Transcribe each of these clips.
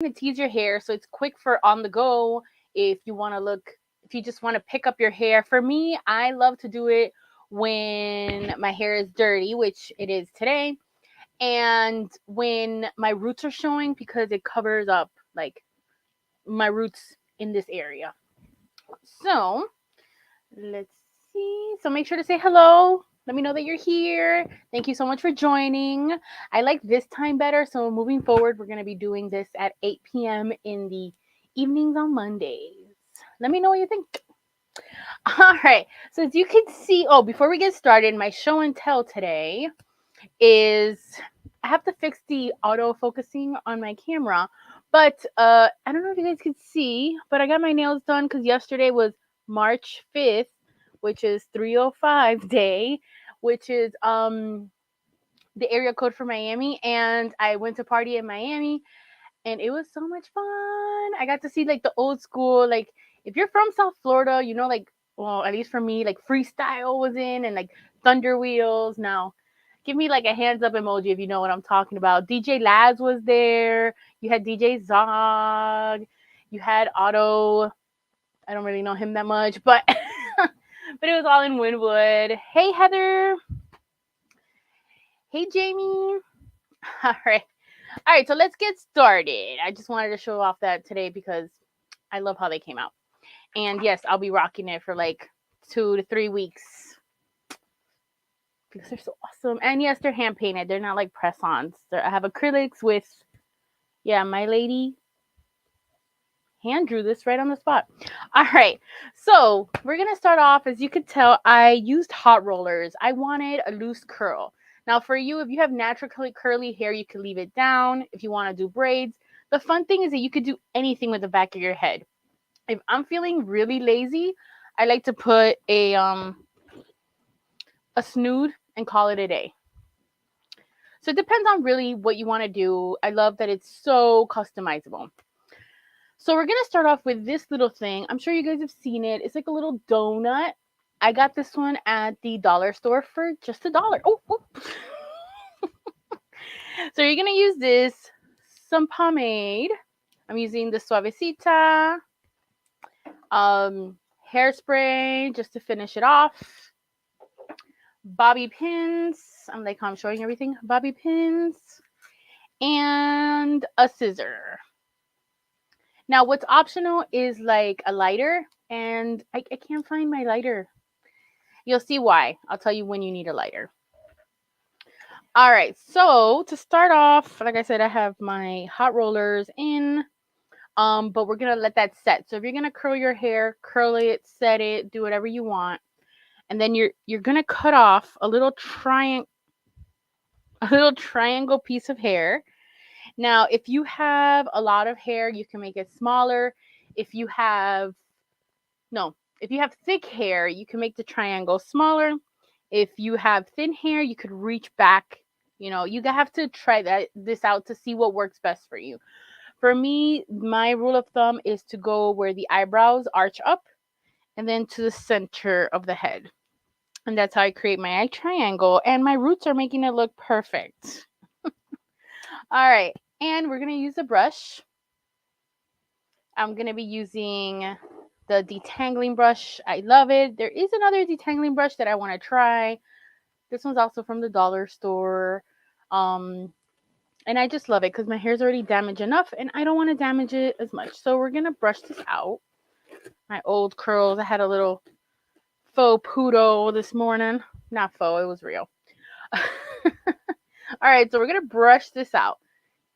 to tease your hair, so it's quick for on the go. If you want to look, if you just want to pick up your hair. For me, I love to do it when my hair is dirty, which it is today, and when my roots are showing because it covers up like my roots in this area. So let's see. So make sure to say hello. Let me know that you're here. Thank you so much for joining. I like this time better. So moving forward, we're going to be doing this at 8 p.m. in the evenings on Mondays. Let me know what you think. All right. So as you can see, oh, before we get started, my show and tell today is I have to fix the auto focusing on my camera. But I don't know if you guys can see, but I got my nails done because yesterday was March 5th, which is 305 day, which is the area code for Miami. And I went to party in Miami and it was so much fun. I got to see like the old school, like if you're from South Florida, you know, like, well, at least for me, like freestyle was in and like Thunder Wheels. Now, give me like a hands up emoji if you know what I'm talking about. DJ Laz was there. You had DJ Zog. You had Otto. I don't really know him that much, but but it was all in Wynwood. Hey Heather. Hey Jamie. All right. All right, so let's get started. I just wanted to show off that today because I love how they came out. And yes, I'll be rocking it for like 2 to 3 weeks because they're so awesome. And yes, they're hand painted. They're not like press-ons. I have acrylics with, yeah, my lady hand drew this right on the spot. All right, so we're gonna start off. As you could tell, I used hot rollers. I wanted a loose curl. Now for you, if you have naturally curly hair, you can leave it down. If you want to do braids, the fun thing is that you could do anything with the back of your head. If I'm feeling really lazy, I like to put a snood and call it a day. So it depends on really what you want to do. I love that it's so customizable. So we're gonna start off with this little thing. I'm sure you guys have seen it. It's like a little donut. I got this one at the dollar store for just $1. Oh, oh. So you're gonna use this, some pomade. I'm using the Suavecita, hairspray just to finish it off. Bobby pins. I'm like how I'm showing everything. Bobby pins and a scissor. Now, what's optional is like a lighter, and I can't find my lighter. You'll see why. I'll tell you when you need a lighter. All right, so to start off, like I said, I have my hot rollers in, but we're gonna let that set. So if you're gonna curl your hair, curl it, set it, do whatever you want, and then you're gonna cut off a little triangle piece of hair. Now, if you have a lot of hair, you can make it smaller. If you have no, if you have thick hair, you can make the triangle smaller. If you have thin hair, you could reach back. You know, you have to try this out to see what works best for you. For me, my rule of thumb is to go where the eyebrows arch up and then to the center of the head. And that's how I create my eye triangle. And my roots are making it look perfect. All right. And we're going to use a brush. I'm going to be using the detangling brush. I love it. There is another detangling brush that I want to try. This one's also from the dollar store. And I just love it because my hair's already damaged enough and I don't want to damage it as much. So we're going to brush this out. My old curls. I had a little faux poodle this morning. Not faux, it was real. All right, so we're going to brush this out.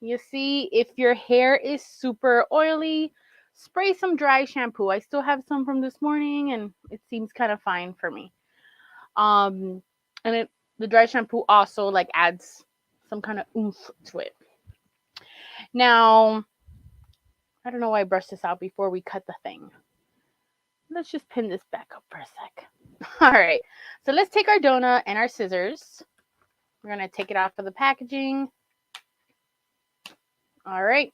You see, if your hair is super oily, spray some dry shampoo. I still have some from this morning and it seems kind of fine for me. And the dry shampoo also like adds some kind of oomph to it. Now, I don't know why I brushed this out before we cut the thing. Let's just pin this back up for a sec. All right, so let's take our donut and our scissors. We're going to take it off of the packaging. All right.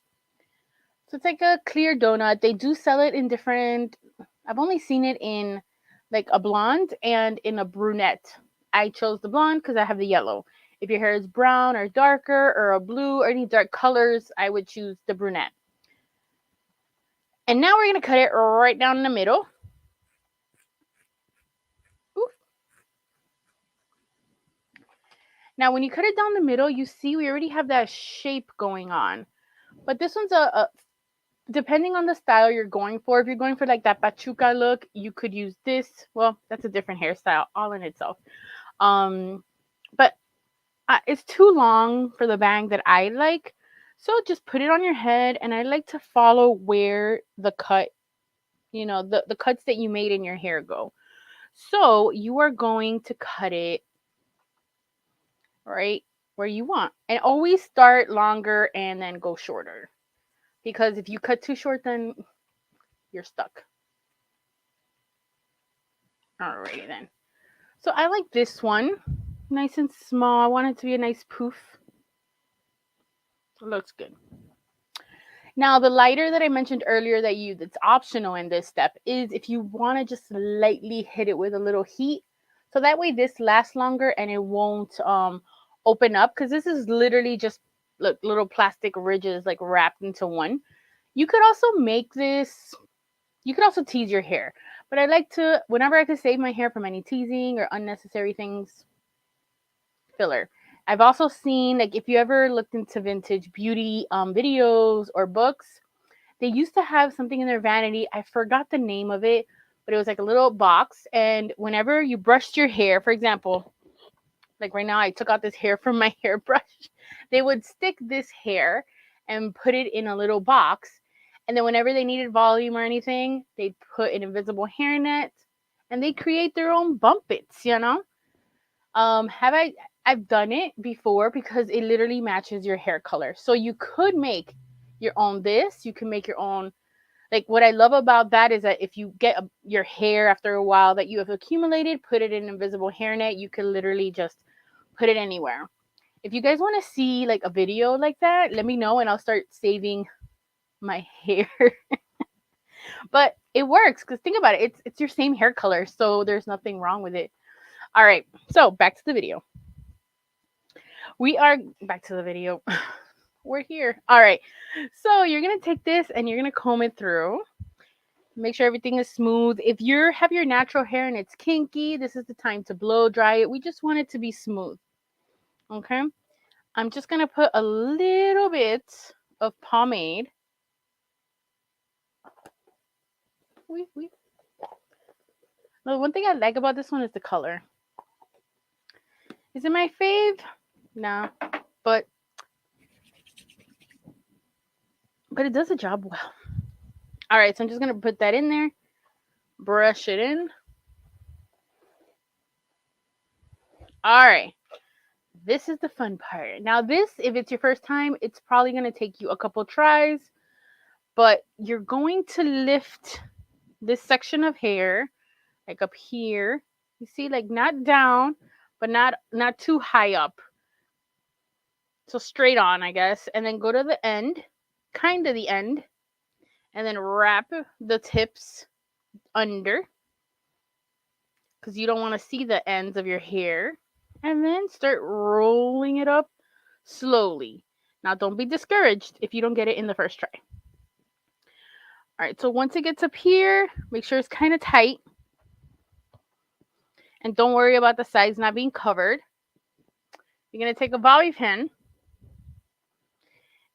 So it's like a clear donut. They do sell it in different, I've only seen it in like a blonde and in a brunette. I chose the blonde because I have the yellow. If your hair is brown or darker or a blue or any dark colors, I would choose the brunette. And now we're going to cut it right down the middle. Oof. Now, when you cut it down the middle, you see we already have that shape going on. But this one's depending on the style you're going for. If you're going for like that pachuca look, you could use this. Well, that's a different hairstyle all in itself. But it's too long for the bang that I like. So just put it on your head, and I like to follow where the cut, the cuts that you made in your hair go. So you are going to cut it right where you want. And always start longer and then go shorter. Because if you cut too short, then you're stuck. Alrighty then. So I like this one. Nice and small. I want it to be a nice poof. It looks good. Now, the lighter that I mentioned earlier that's optional in this step is if you want to just lightly hit it with a little heat. So that way this lasts longer and it won't open up, because this is literally just little plastic ridges like wrapped into one. You could also make this, you could also tease your hair. But I like to, whenever I could save my hair from any teasing or unnecessary things, filler. I've also seen, like, if you ever looked into vintage beauty videos or books, they used to have something in their vanity. I forgot the name of it, but it was like a little box. And whenever you brushed your hair, for example, like right now I took out this hair from my hairbrush, they would stick this hair and put it in a little box. And then whenever they needed volume or anything, they'd put an invisible hairnet and they create their own bumpets, I've done it before because it literally matches your hair color. So you could make your own this. You can make your own. Like, what I love about that is that if you get your hair after a while that you have accumulated, put it in an invisible hairnet, you can literally just put it anywhere. If you guys want to see like a video like that, let me know and I'll start saving my hair. But it works, because think about it. It's your same hair color, so there's nothing wrong with it. All right, so back to the video. Back to the video. We're here. All right. So you're going to take this and you're going to comb it through. Make sure everything is smooth. If you have your natural hair and it's kinky, this is the time to blow dry it. We just want it to be smooth. Okay. I'm just going to put a little bit of pomade. The one thing I like about this one is the color. Is it my fave? No. But it does the job well. All right, so I'm just going to put that in there, brush it in. All right, this is the fun part. Now this, if it's your first time, it's probably going to take you a couple tries, but you're going to lift this section of hair, like up here. You see, like not down, but not too high up. So straight on, I guess, and then go to the end, kind of the end, and then wrap the tips under, because you don't want to see the ends of your hair, and then start rolling it up slowly. Now, don't be discouraged if you don't get it in the first try. All right, so once it gets up here, make sure it's kind of tight, and don't worry about the sides not being covered. You're going to take a bobby pin,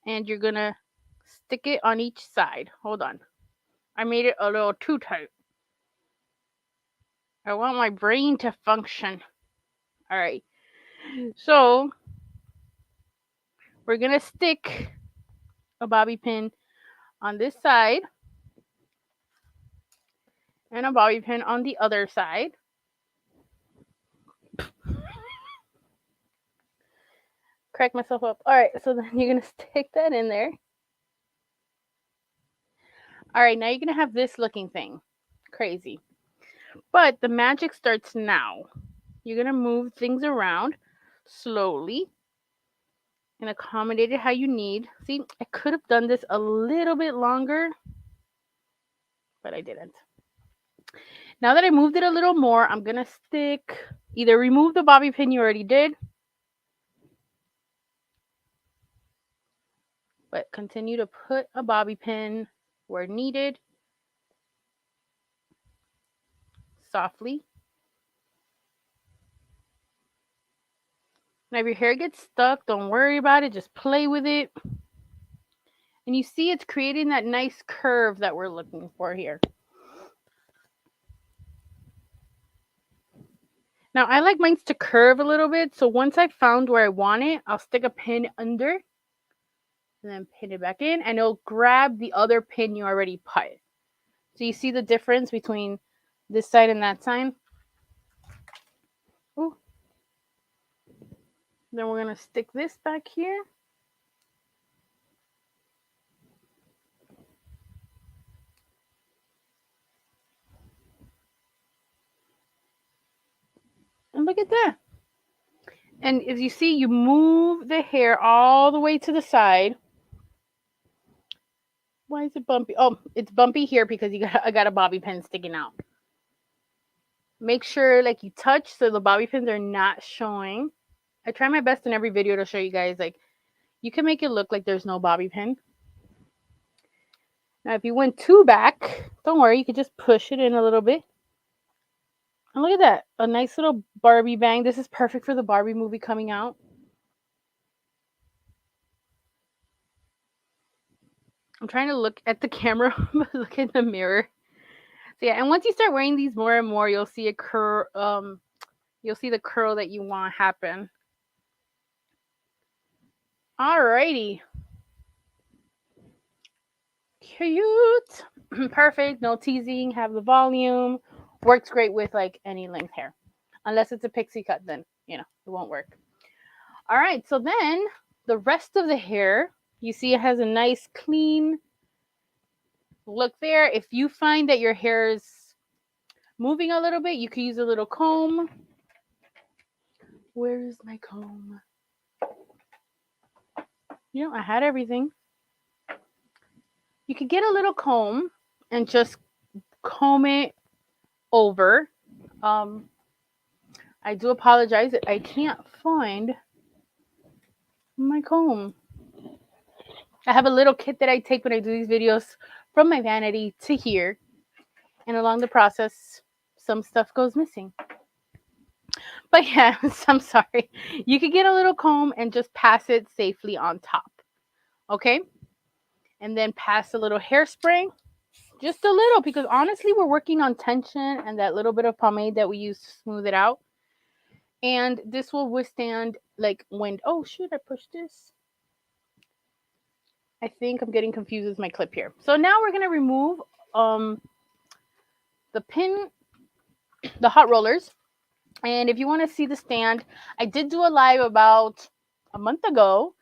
and you're going to stick it on each side. Hold on. I made it a little too tight. I want my brain to function. All right. So we're going to stick a bobby pin on this side and a bobby pin on the other side. Crack myself up. All right. So then you're going to stick that in there. All right. Now you're going to have this looking thing. Crazy. But the magic starts now. You're going to move things around slowly and accommodate it how you need. See, I could have done this a little bit longer, but I didn't. Now that I moved it a little more, I'm going to either remove the bobby pin you already did, but continue to put a bobby pin where needed, softly. Now if your hair gets stuck, don't worry about it, just play with it. And you see it's creating that nice curve that we're looking for here. Now I like mine to curve a little bit, so once I found where I want it, I'll stick a pin under and then pin it back in, and it'll grab the other pin you already put. So you see the difference between this side and that side? Ooh. Then we're going to stick this back here. And look at that. And as you see, you move the hair all the way to the side. Why is it bumpy? Oh, it's bumpy here because I got a bobby pin sticking out. Make sure like you touch so the bobby pins are not showing. I try my best in every video to show you guys, like, you can make it look like there's no bobby pin. Now, if you went too back, don't worry, you could just push it in a little bit. And look at that, a nice little Barbie bang. This is perfect for the Barbie movie coming out. I'm trying to look at the camera, but look in the mirror. So yeah, and once you start wearing these more and more, you'll see a curl. You'll see the curl that you want happen. Alrighty. Cute. Perfect. No teasing. Have the volume. Works great with like any length hair. Unless it's a pixie cut, then, you know, it won't work. All right. So then the rest of the hair, you see it has a nice clean look there. If you find that your hair is moving a little bit, you could use a little comb. Where is my comb? You know, I had everything. You could get a little comb and just comb it over. I do apologize. I can't find my comb. I have a little kit that I take when I do these videos from my vanity to here. And along the process, some stuff goes missing. But yeah, I'm sorry. You could get a little comb and just pass it safely on top. Okay? And then pass a little hairspray. Just a little, because honestly, we're working on tension and that little bit of pomade that we use to smooth it out. And this will withstand like wind. Oh, shoot, I pushed this. I think I'm getting confused with my clip here. So now we're going to remove the pin, the hot rollers. And if you want to see the stand, I did do a live about a month ago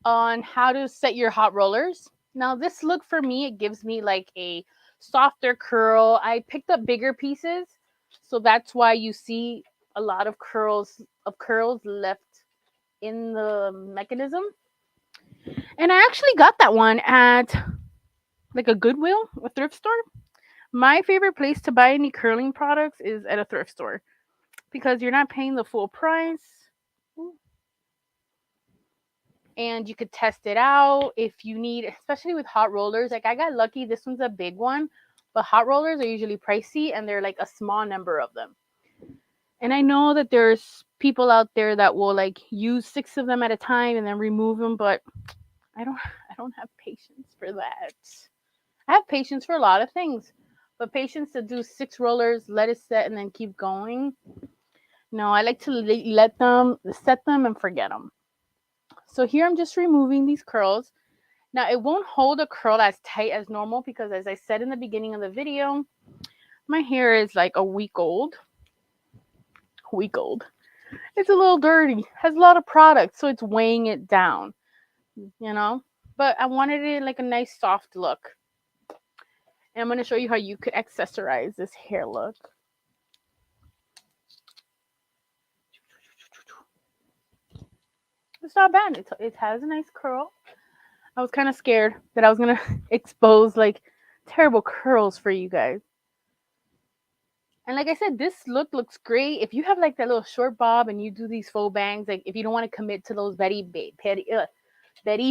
on how to set your hot rollers. Now this look for me, it gives me like a softer curl. I picked up bigger pieces, so that's why you see a lot of curls left in the mechanism. And I actually got that one at like a Goodwill, a thrift store. My favorite place to buy any curling products is at a thrift store because you're not paying the full price. And you could test it out if you need, especially with hot rollers. Like I got lucky, this one's a big one, but hot rollers are usually pricey and they're like a small number of them. And I know that there's people out there that will like use 6 of them at a time and then remove them, but I don't have patience for that. I have patience for a lot of things, but patience to do 6 rollers, let it set, and then keep going. No, I like to let them set them and forget them. So here I'm just removing these curls. Now it won't hold a curl as tight as normal because, as I said in the beginning of the video, my hair is like a week old. It's a little dirty, has a lot of product, so it's weighing it down, you know. But I wanted it like a nice soft look. And I'm going to show you how you could accessorize this hair look. It's not bad. It has a nice curl. I was kind of scared that I was going to expose like terrible curls for you guys. And like I said, this look looks great. If you have like that little short bob and you do these faux bangs, like if you don't want to commit to those Betty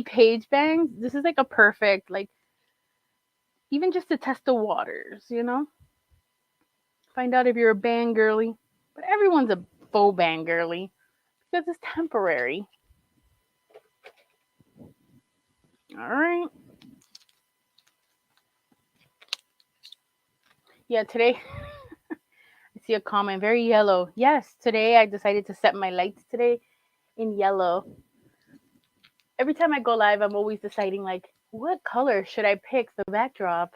Page bangs, this is like a perfect, like, even just to test the waters, you know? Find out if you're a band girly. But everyone's a faux band girly because it's temporary. All right. Yeah, today I see a comment, very yellow. Yes, today I decided to set my lights today in yellow. Every time I go live, I'm always deciding, like, what color should I pick the backdrop?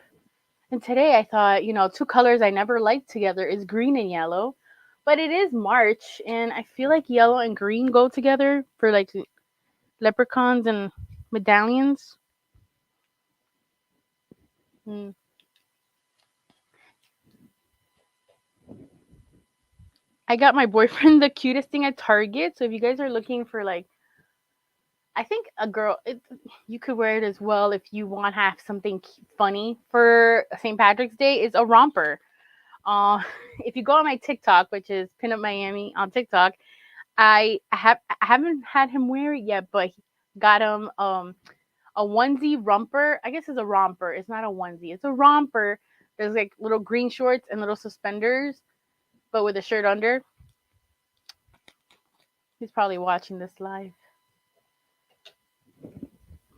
And today I thought, two colors I never liked together is green and yellow. But it is March, and I feel like yellow and green go together for like leprechauns and medallions. Mm. I got my boyfriend the cutest thing at Target. So if you guys are looking for, like, I think a girl, you could wear it as well if you want to have something funny for St. Patrick's Day. Is a romper. Uh, if you go on my TikTok, which is Pinup Miami on TikTok, I haven't had him wear it yet, but he got him a onesie romper. I guess it's a romper. It's not a onesie. It's a romper. There's like little green shorts and little suspenders, but with a shirt under. He's probably watching this live,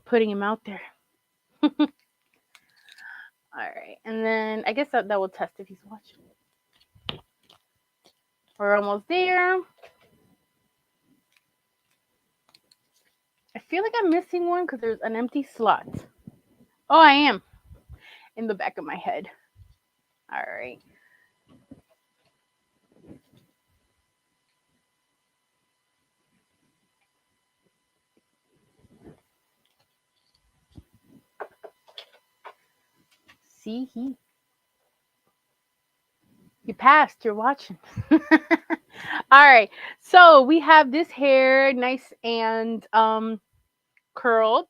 putting him out there. All right, and then I guess that will test if he's watching. We're almost there. I feel like I'm missing one because there's an empty slot. Oh, I am in the back of my head. All right. See, you passed. You're watching. All right. So we have this hair, nice and curled.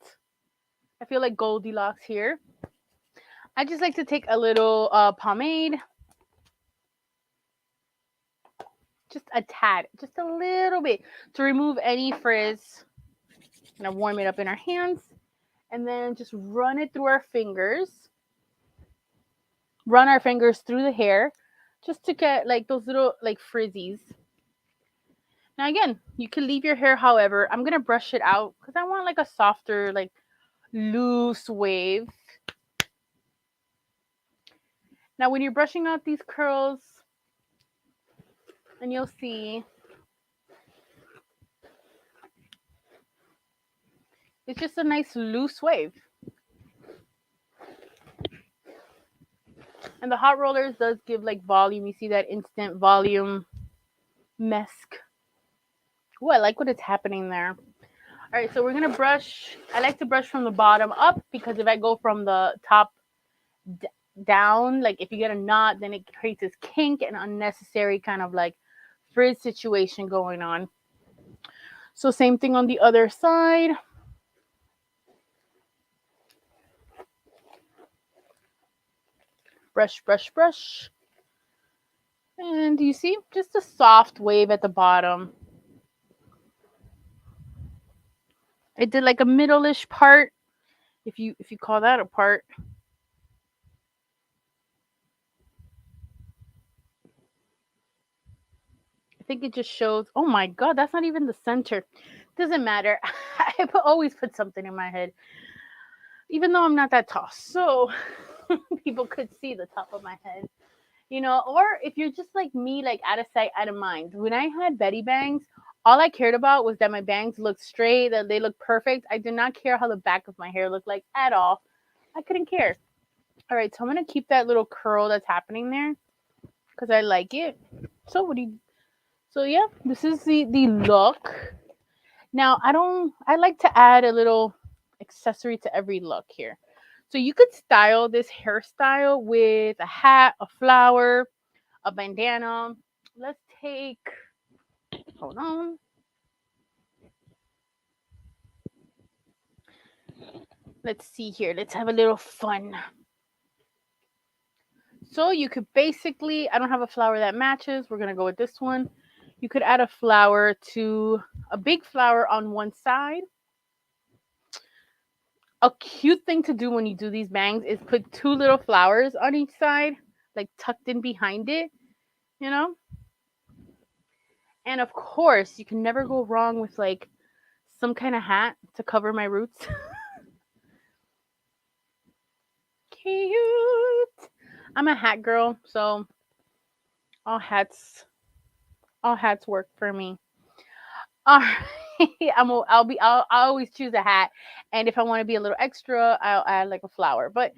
I feel like Goldilocks here. I just like to take a little pomade, just a tad, just a little bit, to remove any frizz. And I warm it up in our hands, and then just run it through our fingers. Run our fingers through the hair, just to get like those little like frizzies. Now again, you can leave your hair however. I'm gonna brush it out because I want like a softer, like loose wave. Now when you're brushing out these curls, and you'll see it's just a nice loose wave. And the hot rollers does give like volume. You see that instant volume mesk. Oh, I like what it's happening there. All right, so we're gonna brush. I like to brush from the bottom up because if I go from the top down, like if you get a knot, then it creates this kink and unnecessary kind of like frizz situation going on. So same thing on the other side. Brush, brush, brush. And you see just a soft wave at the bottom. It did like a middle-ish part, if you call that a part. I think it just shows. Oh my god, that's not even the center. Doesn't matter. I always put something in my head, even though I'm not that tall, so people could see the top of my head. Or if you're just like me, like out of sight, out of mind. When I had Betty bangs, all I cared about was that my bangs looked straight, that they looked perfect. I did not care how the back of my hair looked like at all. I couldn't care. All right, so I'm gonna keep that little curl that's happening there because I like it. So yeah, this is the look. Now I like to add a little accessory to every look here. So you could style this hairstyle with a hat, a flower, a bandana. Let's take, hold on. Let's see here. Let's have a little fun. So you could basically, I don't have a flower that matches. We're going to go with this one. You could add a flower to a big flower on one side, A cute thing to do when you do these bangs is put 2 little flowers on each side, like tucked in behind it, you know? And of course, you can never go wrong with like some kind of hat to cover my roots. Cute. I'm a hat girl, so all hats all hats work for me. All right. I'll always choose a hat, and if I want to be a little extra, I'll add like a flower. But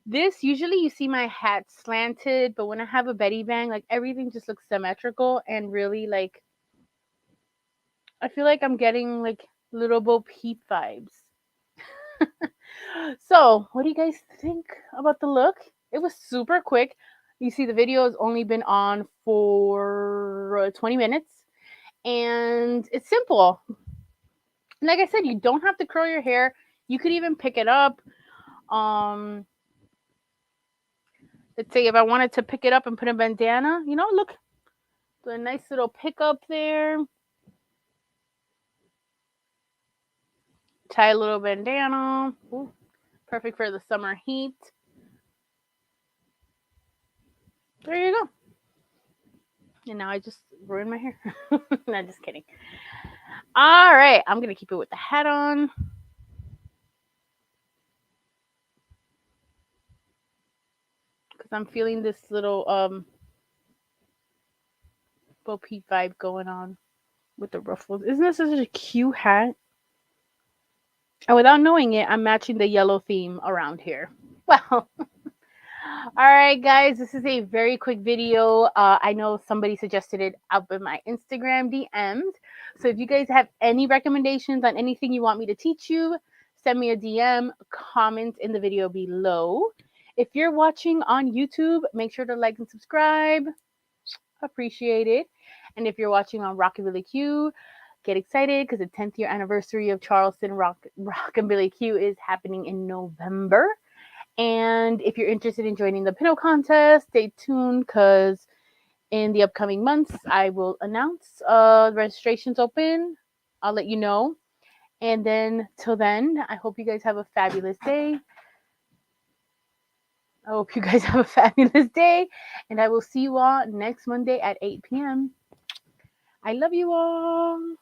this usually you see my hat slanted, but when I have a Betty bang, like everything just looks symmetrical and really like I feel like I'm getting like little Bo Peep vibes. So, what do you guys think about the look? It was super quick. You see, the video has only been on for 20 minutes, and it's simple. Like I said, you don't have to curl your hair. You could even pick it up. Um, let's say if I wanted to pick it up and put a bandana, look, a nice little pickup there. Tie a little bandana. Ooh, perfect for the summer heat. There you go. And now I just ruined my hair. No, just kidding. All right, I'm gonna keep it with the hat on. Because I'm feeling this little Bo Peep vibe going on with the ruffles. Isn't this such a cute hat? And without knowing it, I'm matching the yellow theme around here. Well, all right, guys, this is a very quick video. I know somebody suggested it up in my Instagram DMs. So if you guys have any recommendations on anything you want me to teach you, send me a DM, comment in the video below. If you're watching on YouTube, make sure to like and subscribe. Appreciate it. And if you're watching on Rockabillaque, get excited because the 10th year anniversary of Charleston Rockabillaque is happening in November. And if you're interested in joining the Pinup contest, stay tuned because in the upcoming months, I will announce the registration's open. I'll let you know. And then till then, I hope you guys have a fabulous day. I hope you guys have a fabulous day. And I will see you all next Monday at 8 p.m. I love you all.